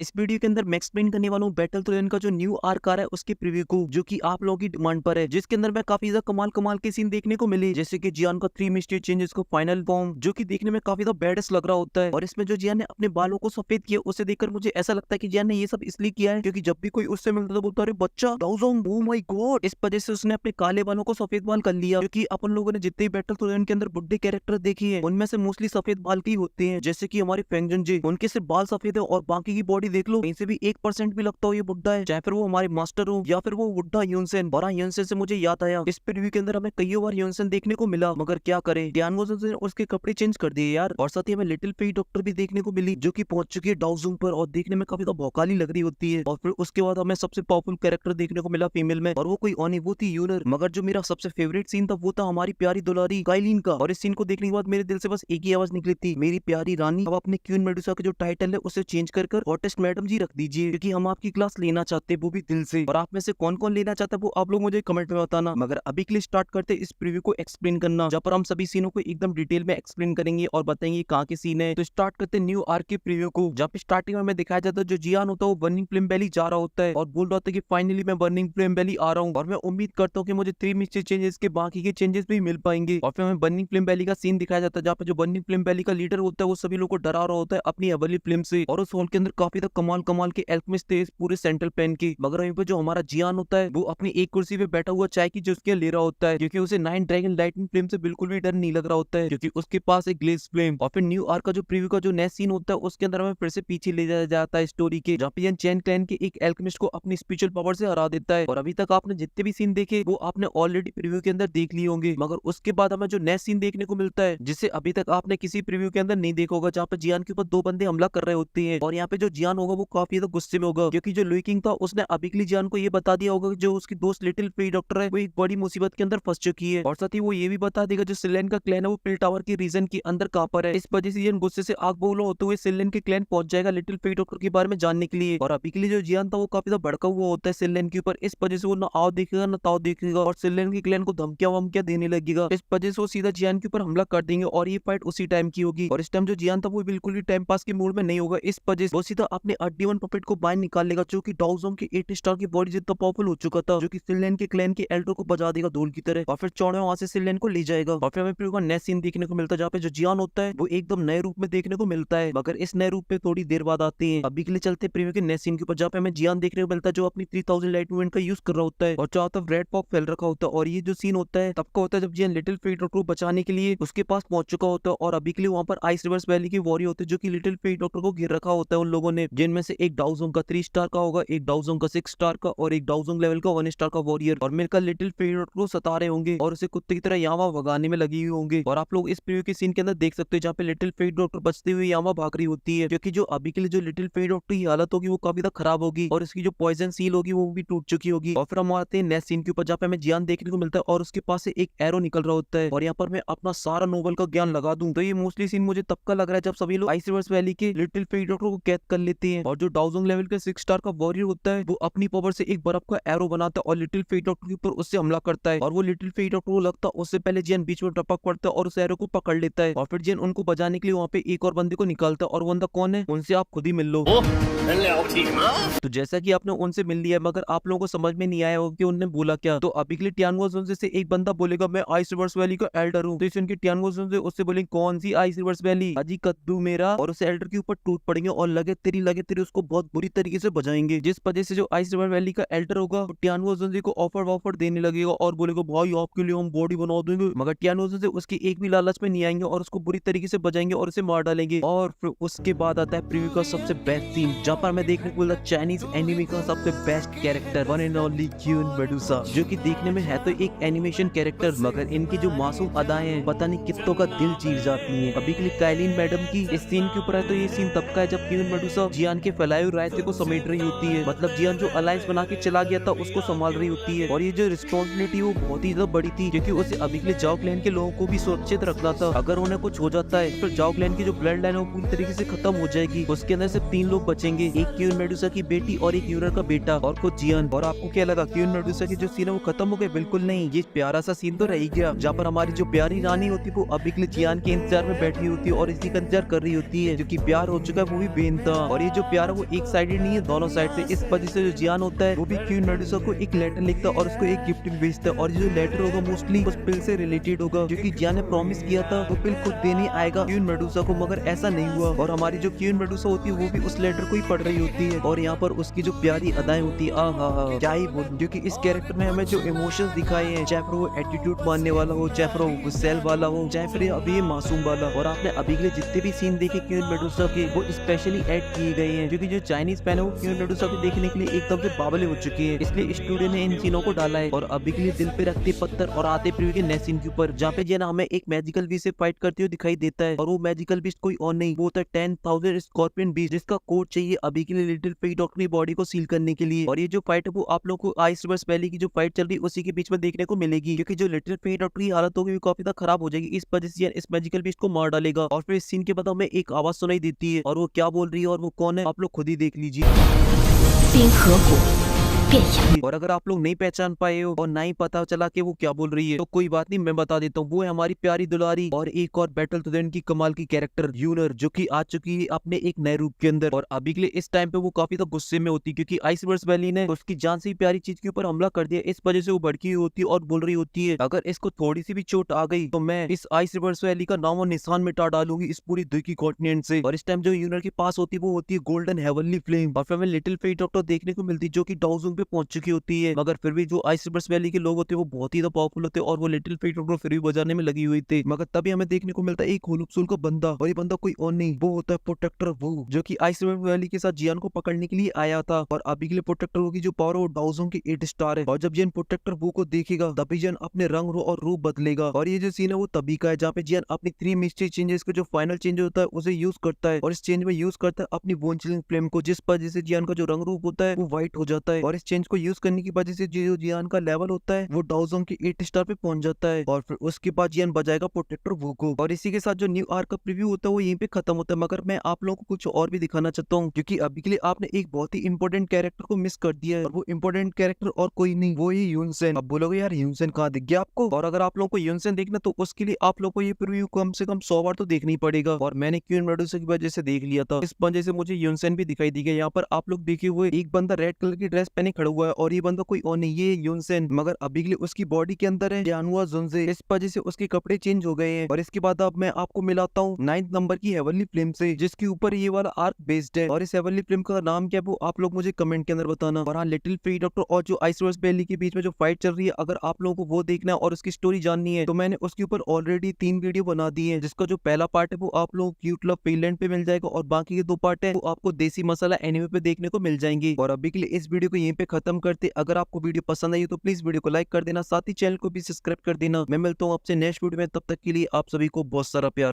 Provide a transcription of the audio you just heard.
इस वीडियो के अंदर मैं एक्सप्लेन करने वाला हूँ बैटल थ्रोन का जो न्यू आर्क आ रहा है उसके प्रीव्यू को, जो कि आप लोगों की डिमांड पर है, जिसके अंदर मैं काफी ज्यादा कमाल कमाल के सीन देखने को मिले, जैसे कि जियान का 3 मिस्ट्री चेंजेस को फाइनल फॉर्म, जो कि देखने में काफी ज्यादा बैडस लग रहा होता है। और इसमें जो जियान ने अपने बालों को सफेद किया उसे देखकर मुझे ऐसा लगता है कि जियान ने ये सब इसलिए किया है क्योंकि जब भी कोई उससे मिलता था बोलता अरे बच्चा डाउजोंग, ओ माय गॉड। इस वजह से उसने अपने काले बालों को सफेद बाल कर लिया, क्योंकि अपन लोगों ने जितने बैटल थ्रोन के अंदर बुड्ढे कैरेक्टर देखी है उनमें से मोस्टली सफेद बाल के ही होते हैं, जैसे कि हमारे फेंगजन जी, उनके सिर्फ बाल सफेद है और बाकी की बॉडी देख लो कहीं से भी 1% भी लगता हो ये बुड्ढा है, चाहे फिर वो हमारे मास्टर हो या फिर वो बुड्ढा यूनसेन। और यूनसेन से मुझे याद आया इस प्रीव्यू के अंदर हमें कई बार यूनसेन देखने को मिला, मगर क्या करे ध्यान ने उसके कपड़े चेंज कर दिए यार। और साथ ही हमें लिटिल फेई डॉक्टर भी देखने को मिली, जो कि पहुंच चुकी है डाउजूंग पर और देखने में काफी तो भौकाली लग रही होती है। और फिर उसके बाद हमें सबसे पावरफुल कैरेक्टर देखने को मिला फीमेल में, और वो कोई और नहीं वो थी यूनर। मगर जो मेरा सबसे फेवरेट सीन था वो था हमारी प्यारी दुलारी काइलिन का। और इस सीन को देखने के बाद मेरे दिल से बस एक ही आवाज निकली थी, मेरी प्यारी रानी अब अपने क्वीन मेडुसा का जो टाइटल है उसे चेंज कर हॉटेस्ट मैडम जी रख दीजिए, क्योंकि हम आपकी क्लास लेना चाहते हैं वो भी दिल से। और आप में से कौन कौन लेना चाहता है वो आप लोग मुझे कमेंट में बताना। मगर अभी के लिए स्टार्ट करते इस प्रीव्यू को एक्सप्लेन करना, जहाँ पर हम सभी सीनों को एकदम डिटेल में एक्सप्लेन करेंगे और बताएंगे कहाँ के सीन है। तो स्टार्ट करते न्यू आर्क के प्रीव्यू को, जहाँ पे स्टार्टिंग में हमें दिखाया जाता है जो जियान होता है वो बर्निंग फ्लेम वैली जा रहा होता है और बोल रहा होता है कि फाइनली मैं बर्निंग फ्लेम वैली आ रहा हूँ। और मैं उम्मीद करता हूँ कि मुझे 3 मिस्ट्री चेंजेस के बाकी के चेंजेस भी मिल पाएंगे। और फिर हमें बर्निंग फ्लेम वैली का सीन दिखाया जाता है, जहाँ पे जो बर्निंग फ्लेम वैली का लीडर होता है वो सभी लोगों को डरा रहा होता है अपनी एवरली फ्लेम से। और उस हॉल के अंदर काफी तक कमाल कमाल के एल्केमिस्ट थे इस पूरे सेंट्रल प्लान की। मगर वहीं पे जो हमारा जियान होता है वो अपनी एक कुर्सी पे बैठा हुआ चाय की जो उसके ले रहा होता है, क्योंकि उसे 9 ड्रैगन लाइटनिंग फ्लेम से बिल्कुल भी डर नहीं लग रहा होता है, क्योंकि उसके पास एक ग्लेज फ्लेम। और फिर न्यू आर्क का जो प्रीव्यू का जो नेक्स्ट सीन होता है उसके अंदर हमें फिर से पीछे ले जाया जाता है स्टोरी के, जहाँ पे चैन क्लैन के एक एल्केमिस्ट को अपनी स्पिरिचुअल पावर से हरा देता है। और अभी तक आपने जितने भी सीन देखे वो आपने ऑलरेडी प्रीव्यू के अंदर देख लिए होंगे, मगर उसके बाद हमें जो नेक्स्ट सीन देखने को मिलता है जिसे अभी तक आपने किसी प्रीव्यू के अंदर नहीं देखा होगा, जहाँ पे जियान के ऊपर 2 बंदे हमला कर रहे होते हैं। और यहाँ पे जो जियान होगा वो काफी ज्यादा गुस्से में होगा, क्योंकि जो लुई किंग था उसने अभी के लिए जियान को ये बता दिया होगा कि जो उसकी दोस्त लिटिल फेई डॉक्टर है वो एक बड़ी मुसीबत के अंदर फंस चुकी है। और साथ ही वो ये भी बता देगा जो सिलेन का क्लैन है वो पिल टावर के रीजन के अंदर कहां पर है। इस वजह से जियान गुस्से से आग बबूला होते हुए सिलेन के क्लैन पहुंच जाएगा लिटिल फेई डॉक्टर के बारे में जानने के लिए। और अभी के लिए जो जियान था वो काफी ज्यादा भड़का हुआ होता है सिलेन के ऊपर, इस वजह से वो ना आओ देखेगा ना ताओ देखेगा और सिलेन के क्लैन को धमकियां वमकियां देने लगेगा। इस वजह से वो सीधा जियान के ऊपर हमला कर देंगे और ये फाइट उसी टाइम की होगी। और इस टाइम जो जियान था वो बिल्कुल भी टाइम पास के मूड में नहीं होगा, इस वजह से वो सीधा अपने अड्डी पपेट को बाहर निकाल लेगा, जो कि डाउजोंग के 8 स्टार की बॉडी जितना पावरफुल हो चुका था, जो कि सिलेन के क्लैन के एल्डर को बजा देगा धूल की तरह। और फिर चौड़े वहां से सिलेन को ले जाएगा। और फिर हमें फिर नेक्स्ट सीन देखने को मिलता है, जहाँ पे जो जियान होता है वो एकदम नए रूप में देखने को मिलता है, मगर इस नए रूप में थोड़ी देर बाद आते हैं। अभी के लिए चलते प्रीव्यू के नेक्स्ट सीन के ऊपर, जहाँ पे हमें जियान देखने को मिलता है जो अपनी 3000 लाइट मूवमेंट का यूज कर रहा होता है और चारों तरफ रेड फॉग फैल रखा होता है। और ये जो सीन होता है तब का होता है जब जियान लिटिल फेई डॉक्टर को बचाने के लिए उसके पास पहुंच चुका होता है। और अभी के लिए वहां पर आइस रिवर्स वैली की वॉरियर होते हैं जो कि लिटिल फेई डॉक्टर को घेर रखा होता है उन लोगों ने, जिनमें से एक डाउजोंग का 3 स्टार का होगा, एक डाउजोंग का 6 स्टार का और एक डाउजोंग लेवल का 1 स्टार का वॉरियर, और मिलकर लिटिल फेई डॉक्टर को सता रहे होंगे और उसे कुत्ते की तरह यहाँ भगाने में लगी हुई होंगे। और आप लोग इस प्रीव्यू के सीन के अंदर देख सकते हैं जहाँ पे लिटिल फेई डॉक्टर बचते हुए यहाँ भाग रही होती है, क्योंकि जो अभी के लिए जो लिटिल फेई डॉक्टर की हालत होगी वो काफी ज्यादा खराब होगी और इसकी जो पॉइजन सील होगी वो भी टूट चुकी होगी। और फिर हम आते हैं नेक्स्ट सीन के ऊपर, जहाँ पे हमें जियान देखने को मिलता है और उसके पास से एक एरो निकल रहा होता है। और यहाँ पर मैं अपना सारा नोबल का ज्ञान लगा दूं तो ये मोस्टली सीन मुझे तब का लग रहा है जब सभी लोग आइस रिवर्स वैली के लिटिल फेई डॉक्टर को कैद कर लेते हैं और जो डाउजोंग लेवल के 6 स्टार का वॉरियर होता है वो अपनी पावर से एक बर्फ का एरो बनाता है और लिटिल फेई डॉक्टर के ऊपर उससे हमला करता है। और वो लिटिल फेई डॉक्टर को लगता है उससे पहले जियान बीच में टपक पड़ता है और उस एरो को पकड़ लेता है। और फिर जियान उनको बचाने के लिए वहाँ पे एक और बंदे को निकालता है और वो बंदा कौन है उनसे आप खुद ही मिल लो। तो जैसा कि आपने उनसे मिल लिया मगर आप लोगों को समझ में नहीं आया होगा कि उन्होंने बोला क्या, तो अभी के लिए टियानगो जोन से एक बंदा बोलेगा मैं आइस रिवर्स वैली का एल्डर हूँ, तो इस उनके टियानगो जोन से उससे बोलेंगे कौन सी आइस रिवर्स वैली, अजी कद्दू मेरा, और उस एल्डर के ऊपर टूट पड़ेंगे और लगे तेरी उसको बहुत बुरी तरीके से बजाएंगे, जिस वजह से जो आइस रिवर वैली का एल्डर होगा वो टियानगो जोन को ऑफर वॉफर देने लगेगा और बोलेगा भाई आपके लिए हम बॉडी बना देंगे। मगर टियानगो जोन उसकी एक भी लालच में नहीं आएंगे और उसको बुरी तरीके से बजाएंगे और उसे मार डालेंगे। और फिर उसके बाद आता है प्रीव्यू का सबसे बेस्ट सीन, जहाँ पर मैं देखने को मिला चाइनीज एनिमे का सबसे best character one and only queen Medusa, जो कि देखने में है तो एक एनिमेशन कैरेक्टर मगर इनकी जो मासूम अदाएं हैं पता नहीं कितनों का दिल चीर जाती हैं। अभी के लिए काइलिन मैडम की इस सीन के ऊपर है तो ये सीन तब का है जब क्वीन मेडुसा जियान के फैलाए हुए रायते को समेट रही होती है, मतलब जियान जो अलायंस बना के चला गया था उसको संभाल रही होती है। और ये जो रिस्पॉन्सिबिलिटी वो बहुत ही ज्यादा बड़ी थी क्योंकि उसे अभी के लिए जाओ क्लैन के लोगों को भी सुरक्षित रखना था, अगर उन्हें कुछ हो जाता है तो जाओ क्लैन की जो ब्लड लाइन है वो पूरी तरीके से खत्म हो जाएगी। उसके अंदर सिर्फ 3 लोग बचेंगे, एक क्वीन मेडुसा की बेटी और एक यूनर का बेटा और खुद जियान। और आपको क्या लगा क्वीन मेडुसा की जो सीन है वो खत्म हो गए? बिल्कुल नहीं, ये प्यारा सा सीन तो रह ही गया जहाँ पर हमारी जो प्यारी रानी होती है वो अभी के लिए जियान के इंतजार में बैठी होती है और इसी का इंतजार कर रही होती है, जो कि प्यार हो चुका है वो भी बेनता। और ये जो प्यार है वो एक साइडेड नहीं है, दोनों साइड से। इस वजह से जो जियान होता है वो भी क्वीन मेडुसा को एक लेटर लिखता है और उसको एक गिफ्ट भी भेजता है, और ये जो लेटर होगा मोस्टली उस पिल से रिलेटेड होगा, जो कि जियान ने प्रॉमिस किया था वो पिल खुद देने आएगा क्वीन मेडुसा को, मगर ऐसा नहीं हुआ। और हमारी जो क्वीन मेडुसा होती है वो भी उस लेटर को ही पढ़ रही होती है, और यहाँ पर उसकी जो प्यारी अदाएं होती है, क्या ही बोलूं, क्योंकि इस कैरेक्टर ने हमें जो इमोशंस दिखाए हैं, चाहे फिर वो एटीट्यूड मानने वाला हो, चाहे फिर वो गुस्सैल वाला हो, चाहे फिर अभी ये मासूम वाला। और आपने अभी के लिए जितने भी सीन देखे क्वीन मेडुसा के वो स्पेशली ऐड किए गए हैं, क्योंकि जो चाइनीज फैन है वो क्वीन मेडुसा को देखने के लिए एकदम से बावले हो चुके हैं, इसलिए स्टूडियो ने इन सीनों को डाला है। और अभी के लिए दिल पे रखते पत्थर और आते प्रीव्यू के नेक्स्ट सीन के ऊपर, जहाँ पे जियान हमें एक मैजिकल बीस्ट से फाइट करते हुए दिखाई देता है, और वो मैजिकल बीस्ट कोई और नहीं, वो होता है 10,000 स्कॉर्पियन बीस्ट, जिसका कोड चाहिए अभी के लिए लिटिल फेट डॉक्टर की बॉडी को सील करने के लिए। और ये जो फाइट है वो आप लोग को आइस रिवर्स वैली की जो फाइट चल रही है उसी के बीच में देखने को मिलेगी, क्योंकि जो लिटिल फेट डॉक्टर की हालत होगी काफी ज्यादा खराब हो जाएगी, इस वजह से इस मैजिकल बीस्ट को मार डालेगा। और फिर इस सीन के बाद हमें एक आवाज सुनाई देती है, और वो क्या बोल रही है और वो कौन है आप लोग खुद ही देख लीजिए। 冰河谷变养。 और अगर आप लोग नहीं पहचान पाए हो और नहीं पता चला कि वो क्या बोल रही है तो कोई बात नहीं, मैं बता देता हूँ। वो है हमारी प्यारी दुलारी और एक और बैटल टू द एंड की कमाल की कैरेक्टर यूनर, जो कि आ चुकी है अपने एक नए रूप के अंदर। और अभी के लिए इस टाइम पे वो काफी तो गुस्से में होती है, क्योंकि आइस रिवर्स वैली ने उसकी जान से भी प्यारी चीज के ऊपर हमला कर दिया। इस वजह से वो भड़की हुई होती है और बोल रही होती है, अगर इसको थोड़ी सी भी चोट आ गई तो मैं इस आइस रिवर्स वैली का नामो निशान मिटा डालूंगी इस पूरी दुई की कॉन्टिनेंट से। और इस टाइम जो यूनर के पास होती है वो होती है गोल्डन हेवनली फ्लेम, और फिर हमें लिटिल फेट डॉक्टर देखने को मिलती है जो कि डाउजोंग पे पहुंच चुकी होती है। मगर फिर भी जो आइस रिवर्स वैली के लोग होते हैं वो बहुत ही पावरफुल होते हैं, और वो लिटिल फेट डॉक्टर फिर भी बजाने में लगी हुई थी। मगर तभी हमें देखने को मिलता है एक होलुपसुल का बंदा, और ये बंदा कोई और नहीं, वो होता है प्रोटेक्टर वो, जो कि आइस रिवर्स वैली के साथ जियान को पकड़ने के लिए आया था। और अभी के लिए प्रोटेक्टर वो की जो पावर है वो डाउजोंग की 8 स्टार है, और जब जियान प्रोटेक्टर वो को देखेगा तभी जियान अपने रंग और रूप बदलेगा। और ये जो सीन है वो तभी का है जहाँ पे जियान अपनी 3 मिस्ट्री चेंजेस का जो फाइनल चेंज होता है उसे यूज करता है, और इस चेंज में यूज करता है अपनी बोन चिलिंग फ्लेम को, जिस वजह से जियान का जो रंग रूप होता है वो व्हाइट हो जाता है। और इस चेंज को यूज करने की वजह से जो जियान का लेवल होता है वो डाउजोंग की 8 स्टार पे पहुंच जाता है। और फिर उसके बाद जियान बजाएगा प्रोटेक्टर वो को। और इसी के साथ जो न्यू आर्क का प्रीव्यू होता है वो यहीं पे खत्म होता है। मगर मैं आप लोगों को कुछ और भी दिखाना चाहता हूँ, क्योंकि अभी के लिए आपने एक बहुत ही इंपॉर्टेंट कैरेक्टर को मिस कर दिया है, और वो इंपॉर्टेंट कैरेक्टर और कोई नहीं, वो ही यूनसेन। अब बोलोगे यार यूनसेन कहाँ दिख गया आपको, और अगर आप लोगों को यूनसेन देखना तो उसके लिए आप लोगों को ये प्रीव्यू कम से कम 100 बार तो देखना ही पड़ेगा, और मैंने क्वीन मेडुसा की वजह से देख लिया था, इस वजह से मुझे यूनसेन भी दिखाई दी गया। यहाँ पर आप लोग देखे हुए एक बंदा रेड कलर की ड्रेस पहने खड़ा हुआ है, और ये बंदा कोई और नहीं, ये यूनसेन। मगर अभी के लिए उसकी बॉडी के अंदर है जानवा जुनजे, इस वजह से उसके कपड़े चेंज हो गए हैं। और इसके बाद अब मैं आपको मिलाता हूँ 9th नंबर की हेवनली फ्लेम से, जिसके ऊपर ये वाला आर्क बेस्ड है। और इस हेवनली फ्लेम का नाम क्या है वो आप लोग मुझे कमेंट के अंदर बताना। और हाँ, लिटिल फेट डॉक्टर और जो आइस रिवर्स वैली के बीच में जो फाइट चल रही है, अगर आप लोगों को वो देखना है और उसकी स्टोरी जाननी है तो मैंने उसके ऊपर ऑलरेडी 3 वीडियो बना दी है, जिसका जो पहला पार्ट है वो आप लोग क्यूट लव फिनलैंड पे मिल जाएगा, और बाकी के 2 पार्ट है वो आपको देसी मसाला एनिमे पे देखने को मिल जाएंगे। और अभी के लिए इस वीडियो को यहीं पे खत्म करते। अगर आपको वीडियो पसंद आई तो प्लीज वीडियो को लाइक कर देना, साथ ही चैनल को भी सब्सक्राइब कर देना। मैं मिलता हूँ आपसे नेक्स्ट वीडियो में, तब तक के लिए आप सभी को बहुत सारा प्यार।